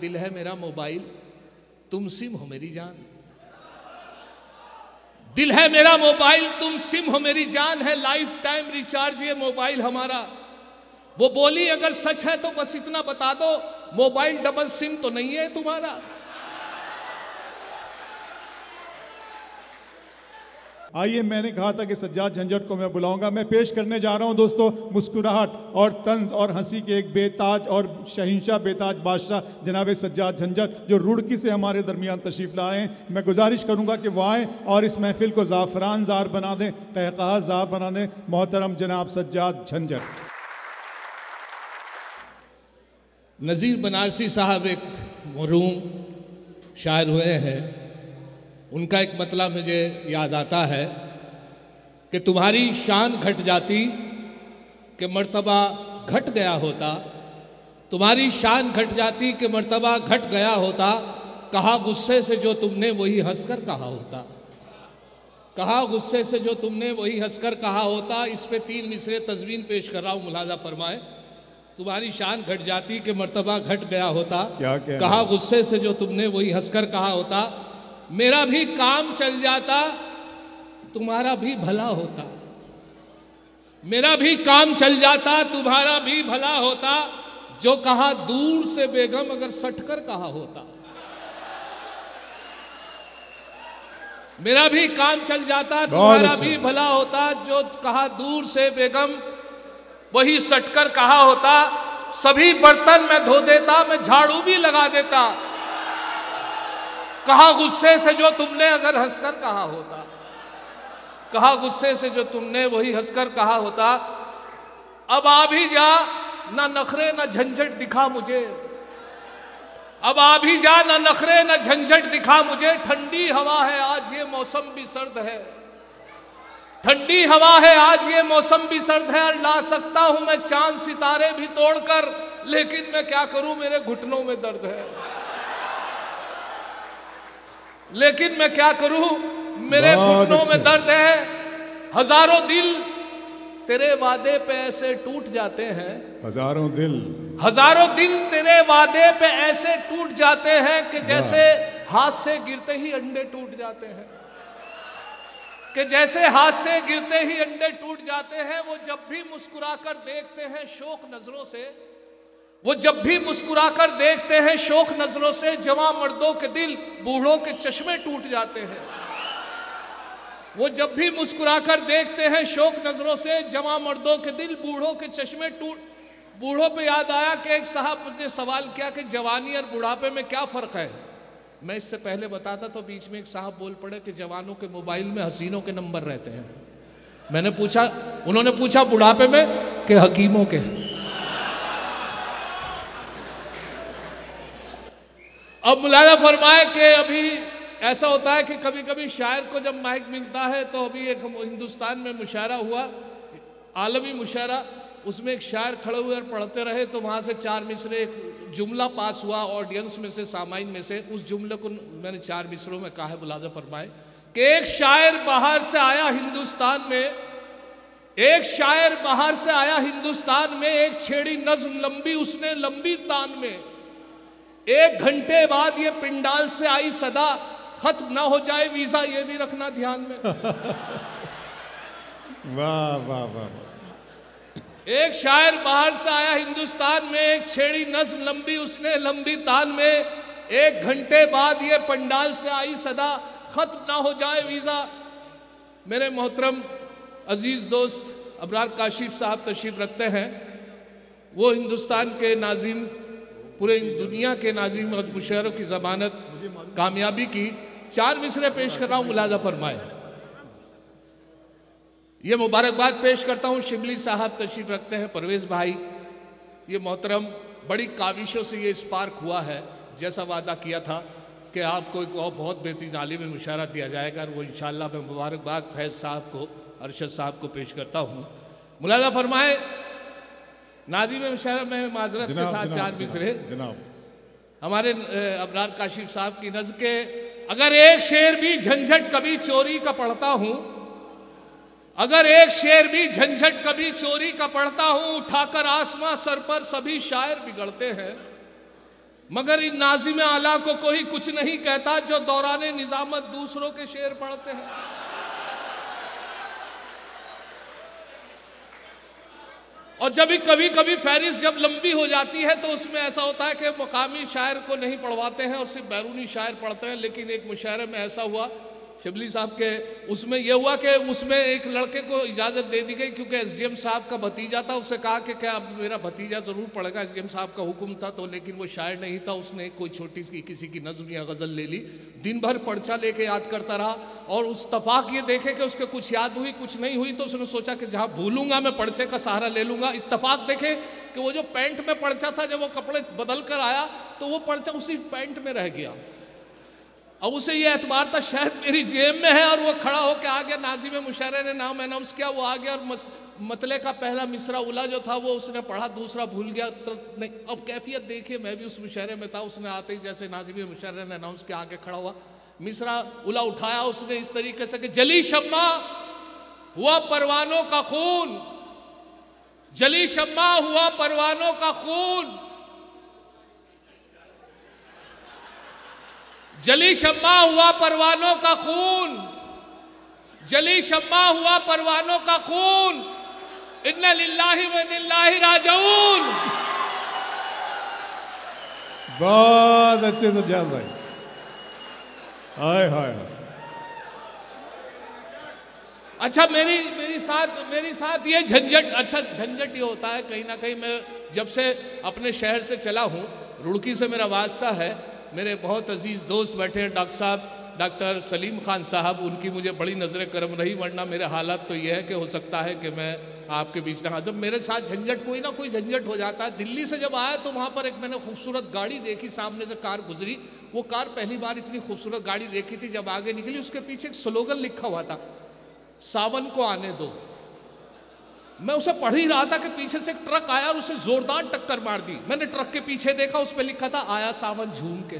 दिल है मेरा मोबाइल, तुम सिम हो मेरी जान। दिल है मेरा मोबाइल, तुम सिम हो मेरी जान, है लाइफ टाइम रिचार्ज ये मोबाइल हमारा। वो बोली अगर सच है तो बस इतना बता दो, मोबाइल डबल सिम तो नहीं है तुम्हारा। आइए, मैंने कहा था कि सज्जाद झंझट को मैं बुलाऊंगा। मैं पेश करने जा रहा हूं दोस्तों मुस्कुराहट और तंज और हंसी के एक बेताज और शहींशाह बेताज बादशाह जनाब सज्जाद झंझट, जो रुड़की से हमारे दरमियान तशरीफ़ ला रहे हैं। मैं गुजारिश करूंगा कि वो आएँ और इस महफिल को ज़ाफ़रान ज़ार बना दें, कहकहा ज़ार बना दें। मोहतरम जनाब सज्जाद झंझट। नज़ीर बनारसी साहब एक मरहूम शायर हुए हैं, उनका एक मतलब मुझे याद आता है कि तुम्हारी शान घट जाती कि मर्तबा घट गया होता, तुम्हारी शान घट जाती कि मर्तबा घट गया होता, कहा गुस्से से जो तुमने वही हंसकर कहा होता, कहा गुस्से से जो तुमने वही हंसकर कहा होता। इस पे 3 मिसरे तज़वीन पेश कर रहा हूँ, मुलाजा फरमाए। तुम्हारी शान घट जाती कि मर्तबा घट गया होता, कहा गुस्से से जो तुमने वही हंसकर कहा होता। मेरा भी काम चल जाता तुम्हारा भी भला होता, मेरा भी काम चल जाता तुम्हारा भी भला होता, जो कहा दूर से बेगम अगर सटकर कहा होता। मेरा भी काम चल जाता तुम्हारा भी भला होता, जो कहा दूर से बेगम वही सटकर कहा होता। सभी बर्तन मैं धो देता, मैं झाड़ू भी लगा देता, कहा गुस्से से जो तुमने अगर हंसकर कहा होता, कहा गुस्से से जो तुमने वही हंसकर कहा होता। अब आ भी जा, ना नखरे ना झंझट दिखा मुझे, अब आ भी जा, ना नखरे ना झंझट दिखा मुझे। ठंडी हवा है आज ये मौसम भी सर्द है, ठंडी हवा है आज ये मौसम भी सर्द है। ला सकता हूं मैं चांद सितारे भी तोड़कर, लेकिन मैं क्या करूं मेरे घुटनों में दर्द है, लेकिन मैं क्या करूं मेरे घुटनों में दर्द है। हजारों दिल तेरे वादे पे ऐसे टूट जाते हैं, हजारों दिल तेरे वादे पे ऐसे टूट जाते हैं कि जैसे हाथ से गिरते ही अंडे टूट जाते हैं, कि जैसे हाथ से गिरते ही अंडे टूट जाते हैं। वो जब भी मुस्कुराकर देखते हैं शोक नजरों से, वो जब भी मुस्कुराकर देखते हैं शोक नजरों से, जवां मर्दों के दिल बूढ़ों के चश्मे टूट जाते हैं। वो जब भी मुस्कुराकर देखते हैं शोक नजरों से, जवां मर्दों के दिल बूढ़ों के चश्मे टूट। बूढ़ों पे याद आया कि एक साहब ने सवाल किया कि जवानी और बुढ़ापे में क्या फ़र्क है। मैं इससे पहले बताता तो बीच में एक साहब बोल पड़े कि जवानों के मोबाइल में हसीनों के नंबर रहते हैं। मैंने पूछा, उन्होंने पूछा बुढ़ापे में कि हकीमों के। अब मुलाजा फरमाए कि अभी ऐसा होता है कि कभी कभी शायर को जब माइक मिलता है, तो अभी एक हिंदुस्तान में मुशायरा हुआ, आलमी मुशायरा, उसमें एक शायर खड़े हुए और पढ़ते रहे, तो वहाँ से 4 मिसरे एक जुमला पास हुआ ऑडियंस में से, सामाइन में से। उस जुमले को मैंने 4 मिसरों में कहा है, मुलाजा फरमाए कि एक शायर बाहर से आया हिंदुस्तान में, एक शायर बाहर से आया हिंदुस्तान में, एक छेड़ी नज्म लंबी उसने लंबी तान में, 1 घंटे बाद ये पिंडाल से आई सदा, खत्म ना हो जाए वीजा ये भी रखना ध्यान में। वाह वाह वाह। एक शायर बाहर से आया हिंदुस्तान में, एक छेड़ी नज्म लंबी उसने लंबी तान में, 1 घंटे बाद ये पंडाल से आई सदा, खत्म ना हो जाए वीजा। मेरे मोहतरम अजीज दोस्त अबरार काशिफ साहब तशरीफ रखते हैं। वो हिंदुस्तान के नाज़िम, पूरे दुनिया के नाज़िम और मुशायरों की ज़मानत कामयाबी की 4 मिसरे पेश कर रहा हूँ, मुलाजा फरमाए। ये मुबारकबाद पेश करता हूँ, शिबली साहब तशरीफ रखते हैं, परवेज़ भाई। ये मोहतरम बड़ी काविशों से ये स्पार्क हुआ है, जैसा वादा किया था कि आपको एक बहुत बेहतरीन आलिम मुशायरा दिया जाएगा, और वो इंशाअल्लाह मैं मुबारकबाद फैज़ साहब को, अरशद साहब को पेश करता हूँ। मुलाजा फरमाए। नाज़िम मुशायरा में माजरत के साथ 4 मिसरे हमारे अबरार काशिफ साहब की नज़्म के। अगर एक शेर भी झंझट कभी चोरी का पढ़ता हूँ, अगर एक शेर भी झंझट कभी चोरी का पढ़ता हूँ, उठाकर आसमां सर पर सभी शायर बिगड़ते हैं। मगर इन नाज़िम आला को कोई कुछ नहीं कहता जो दौराने निजामत दूसरों के शेर पढ़ते हैं। और जब कभी कभी फहरिस्त जब लंबी हो जाती है तो उसमें ऐसा होता है कि मकामी शायर को नहीं पढ़वाते हैं और सिर्फ बैरूनी शायर पढ़ते हैं। लेकिन एक मुशायरे में ऐसा हुआ शिबली साहब के, उसमें यह हुआ कि उसमें एक लड़के को इजाज़त दे दी गई क्योंकि एसडीएम साहब का भतीजा था। उससे कहा कि क्या अब मेरा भतीजा ज़रूर पढ़ेगा, एसडीएम साहब का हुक्म था। तो लेकिन वो शायर नहीं था, उसने कोई छोटी सी किसी की नज़्म या गज़ल ले ली, दिन भर पर्चा लेके याद करता रहा। और उस तफाक ये देखे कि उसके कुछ याद हुई कुछ नहीं हुई, तो उसने सोचा कि जहाँ भूलूंगा मैं पर्चे का सहारा ले लूँगा। इत्तफाक देखे कि वो जो पैंट में पर्चा था, जब वो कपड़े बदल कर आया तो वो पर्चा उसी पैंट में रह गया। अब उसे ये एतबार था शायद मेरी जेब में है, और वो खड़ा होकर आ गया। नाज़िम मुशायरे ने नाम अनाउंस किया, वो आ गया और मतले का पहला मिसरा उला जो था वो उसने पढ़ा, दूसरा भूल गया। तो नहीं, अब कैफियत देखिए, मैं भी उस मुशायरे में था। उसने आते ही जैसे नाज़िम मुशायरे ने अनाउंस किया, आगे खड़ा हुआ, मिसरा उला उठाया उसने इस तरीके से कि जली शम्मा हुआ परवानों का खून, जली शम्मा हुआ परवानों का खून, जली शम्मा हुआ परवानों का खून, जली शम्मा हुआ परवानों का खून, इन्ना लिल्लाहि व इन्ना इलैहि राजिऊन। बहुत अच्छे सज्जाद भाई, हाय हाय। अच्छा मेरी साथ ये झंझट, अच्छा झंझट ये होता है कहीं ना कहीं, मैं जब से अपने शहर से चला हूँ, रुड़की से मेरा वास्ता है, मेरे बहुत अजीज़ दोस्त बैठे हैं, डॉक्टर साहब, डॉक्टर सलीम खान साहब, उनकी मुझे बड़ी नज़र करम रही, वरना मेरे हालात तो ये है कि हो सकता है कि मैं आपके बीच में, जब मेरे साथ झंझट कोई ना कोई झंझट हो जाता है। दिल्ली से जब आया तो वहाँ पर एक मैंने खूबसूरत गाड़ी देखी, सामने से कार गुजरी, वो कार पहली बार इतनी खूबसूरत गाड़ी देखी थी। जब आगे निकली उसके पीछे एक स्लोगन लिखा हुआ था, सावन को आने दो। मैं उसे पढ़ ही रहा था कि पीछे से एक ट्रक आया और उसे जोरदार टक्कर मार दी। मैंने ट्रक के पीछे देखा, उस पर लिखा था आया सावन झूम के।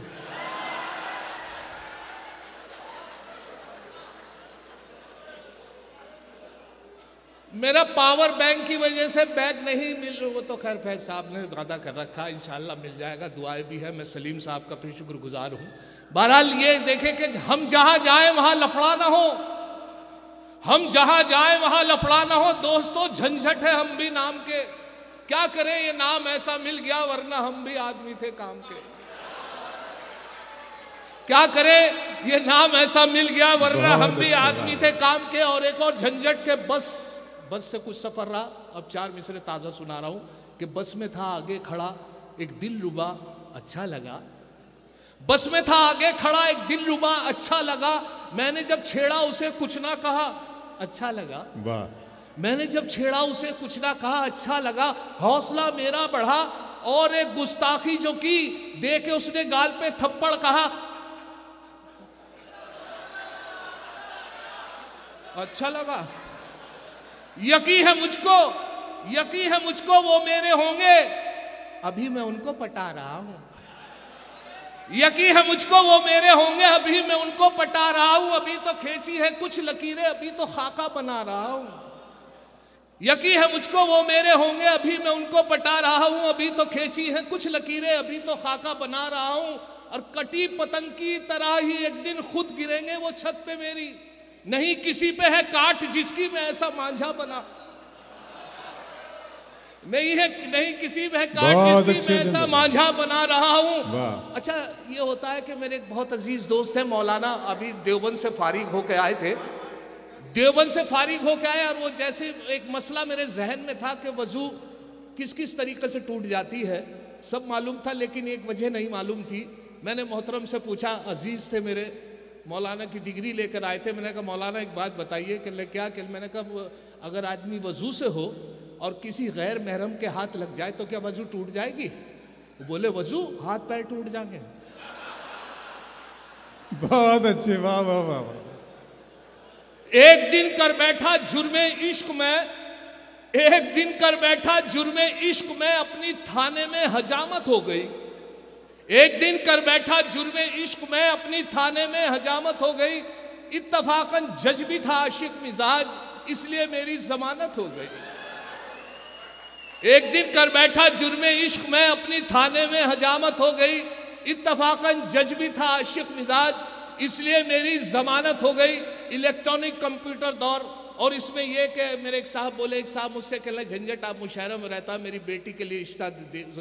मेरा पावर बैंक की वजह से बैग नहीं मिल, वो तो खैर फैज साहब ने वादा कर रखा, इंशाल्लाह मिल जाएगा, दुआएं भी है, मैं सलीम साहब का भी शुक्रगुजार हूँ। बहरहाल ये देखें कि हम जहाँ जाए वहाँ लफड़ा ना हो, हम जहां जाए वहां लफड़ा ना हो। दोस्तों झंझट है हम भी नाम के, क्या करें ये नाम ऐसा मिल गया, वरना हम भी आदमी थे काम के। क्या करें ये नाम ऐसा मिल गया, वरना हम भी आदमी थे काम के। और एक और झंझट के बस से कुछ सफर रहा। अब 4 मिसरे ताजा सुना रहा हूं कि बस में था आगे खड़ा एक दिल रुबा अच्छा लगा, बस में था आगे खड़ा एक दिल रुबा अच्छा लगा, मैंने जब छेड़ा उसे कुछ ना कहा अच्छा लगा, मैंने जब छेड़ा उसे कुछ ना कहा अच्छा लगा, हौसला मेरा बढ़ा और एक गुस्ताखी जो की दे के उसने गाल पे थप्पड़ कहा अच्छा लगा। यकीन है मुझको वो मेरे होंगे, अभी मैं उनको पटा रहा हूं। यकीन है मुझको वो मेरे होंगे, अभी मैं उनको पटा रहा हूं। अभी तो खींची है कुछ लकीरें, अभी तो खाका बना रहा हूं। यकीन है मुझको वो मेरे होंगे, अभी मैं उनको पटा रहा हूं। अभी तो खींची है कुछ लकीरें, अभी तो खाका बना रहा हूं। और कटी पतंग की तरह ही एक दिन खुद गिरेंगे वो छत पे मेरी, नहीं किसी पे है काट जिसकी मैं ऐसा मांझा बना, नहीं किसी में काट जिसकी मैं ऐसा मांझा बना रहा हूं। अच्छा ये होता है कि मेरे एक बहुत अजीज दोस्त है मौलाना, अभी देवबंद से फारिग होके आए थे, देवबंद से फारिग होके आए, और वो जैसे एक मसला मेरे जहन में था कि वजू किस किस तरीके से टूट जाती है, सब मालूम था लेकिन एक वजह नहीं मालूम थी। मैंने मोहतरम से पूछा, अजीज थे मेरे, मौलाना की डिग्री लेकर आए थे। मैंने कहा मौलाना एक बात बताइए कि क्या कि मैंने कहा अगर आदमी वजू से हो और किसी गैर महरम के हाथ लग जाए तो क्या वजू टूट जाएगी? वो बोले वजू हाथ पैर टूट जाएंगे। बहुत अच्छे, वाह वाह वाह। एक दिन कर बैठा जुर्मे इश्क में, एक दिन कर बैठा जुर्मे इश्क में, अपनी थाने में हजामत हो गई। एक दिन कर बैठा जुर्मे इश्क में, अपनी थाने में हजामत हो गई। इत्तफाकन जज भी था आशिक मिजाज, इसलिए मेरी जमानत हो गई। एक दिन कर बैठा जुर्मे इश्क में, अपनी थाने में हजामत हो गई। इत्तफाकन जज भी था, आशिक मिजाज, इसलिए मेरी जमानत हो गई। इलेक्ट्रॉनिक कंप्यूटर दौर। और इसमें यह कि मेरे एक साहब बोले, एक साहब मुझसे कहने झंझट आप मुशायरा में रहता, मेरी बेटी के लिए रिश्ता,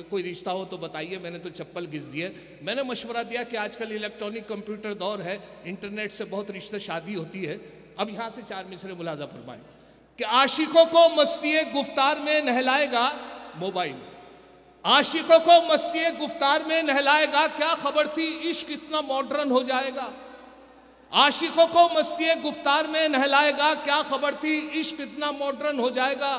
कोई रिश्ता हो तो बताइए। मैंने तो चप्पल घिस दिए। मैंने मशवरा दिया कि आजकल इलेक्ट्रॉनिक कंप्यूटर दौर है, इंटरनेट से बहुत रिश्ते शादी होती है। अब यहाँ से 4 मिसरे मुलाजा फरमाएं कि आशिकों को मस्ती गुफ्तार में नहलाएगा मोबाइल, आशिकों को मस्ती गुफ्तार में नहलाएगा, क्या खबर थी इश्क इतना मॉडर्न हो जाएगा। आशिकों को मस्ती गुफ्तार में नहलाएगा, क्या खबर थी इश्क इतना मॉडर्न हो जाएगा।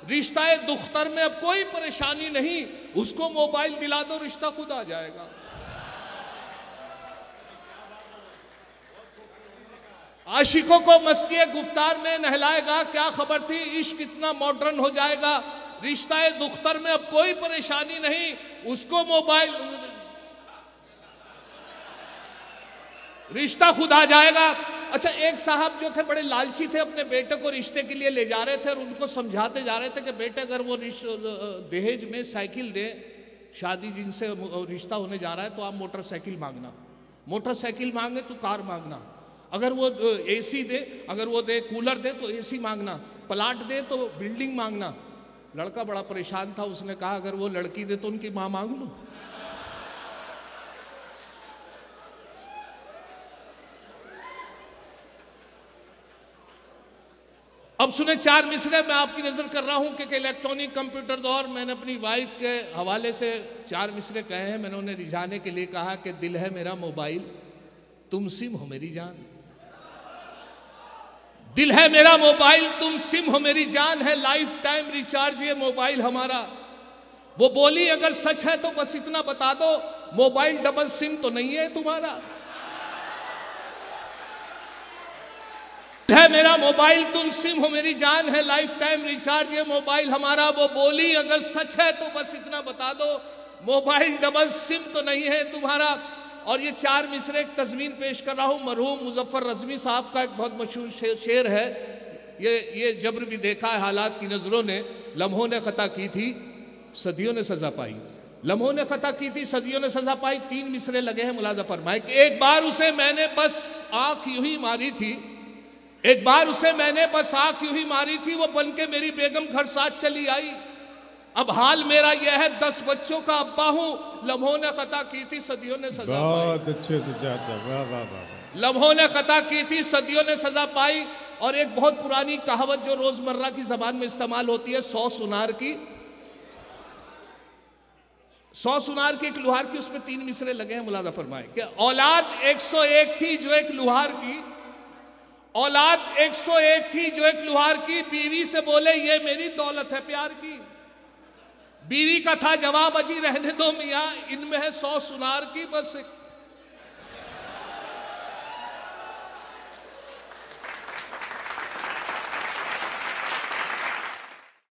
रिश्ता दुख्तर में अब कोई परेशानी नहीं, उसको मोबाइल दिला दो रिश्ता खुद आ जाएगा। आशिकों को मस्ती गुफ्तार में नहलाएगा, क्या खबर थी इश्क इतना मॉडर्न हो जाएगा। रिश्ता दुख्तर में अब कोई परेशानी नहीं, उसको मोबाइल, रिश्ता खुद आ जाएगा। अच्छा, एक साहब जो थे बड़े लालची थे, अपने बेटे को रिश्ते के लिए ले जा रहे थे और उनको समझाते जा रहे थे कि बेटे अगर वो दहेज में साइकिल दे, शादी जिनसे रिश्ता होने जा रहा है, तो आप मोटरसाइकिल मांगना, मोटरसाइकिल मांगे तो कार मांगना, अगर वो एसी दे, अगर वो दे कूलर दे तो एसी मांगना, प्लाट दे तो बिल्डिंग मांगना। लड़का बड़ा परेशान था, उसने कहा अगर वो लड़की दे तो उनकी माँ मांग लो। अब सुने 4 मिसरे मैं आपकी नजर कर रहा हूं कि इलेक्ट्रॉनिक कंप्यूटर दौर। मैंने अपनी वाइफ के हवाले से 4 मिसरे कहे हैं। मैंने उन्हें रिझाने के लिए कहा कि दिल है मेरा मोबाइल, तुम सिम हो मेरी जान। दिल है मेरा मोबाइल, तुम सिम हो मेरी जान, है लाइफ टाइम रिचार्ज ये मोबाइल हमारा। वो बोली अगर सच है तो बस इतना बता दो, मोबाइल डबल सिम तो नहीं है तुम्हारा। है मेरा मोबाइल, तुम सिम हो मेरी जान, है लाइफ टाइम रिचार्ज ये मोबाइल हमारा। वो बोली अगर सच है तो बस इतना बता दो, मोबाइल डबल सिम तो नहीं है तुम्हारा। और ये 4 मिसरे एक तज़मीन पेश कर रहा हूँ। मरहूम मुजफ्फर रज़वी साहब का एक बहुत मशहूर शेर है। ये जबर भी देखा है हालात की नज़रों ने, लम्हों ने ख़ता की थी सदियों ने सज़ा पाई। लम्हों ने ख़ता की थी सदियों ने सज़ा पाई। 3 मिसरे लगे हैं, मुलाज़ा फरमाए कि एक बार उसे मैंने बस आँख यूं ही मारी थी, एक बार उसे मैंने बस आँख यूं ही मारी थी, वो बन के मेरी बेगम घर साथ चली आई। अब हाल मेरा यह है 10 बच्चों का अब्बा हूँ, लम्हों ने ख़ता की थी सदियों ने सज़ा पाई। बहुत अच्छे से चाचा, वाह वाह वाह। लम्हों ने ख़ता की थी सदियों ने सज़ा पाई। और एक बहुत पुरानी कहावत जो रोज़मर्रा की ज़बान में इस्तेमाल होती है, 100 सुनार की 100 सुनार की एक लुहार की, उसमें 3 मिसरे लगे हैं, मुलाज़ा फरमाए कि औलाद 101 थी जो एक लुहार की, औलाद 101 थी जो एक लुहार की, बीवी से बोले ये मेरी दौलत है प्यार की। बीवी का था जवाब अजी रहने दो मियाँ, इनमें है 100 सुनार की, बस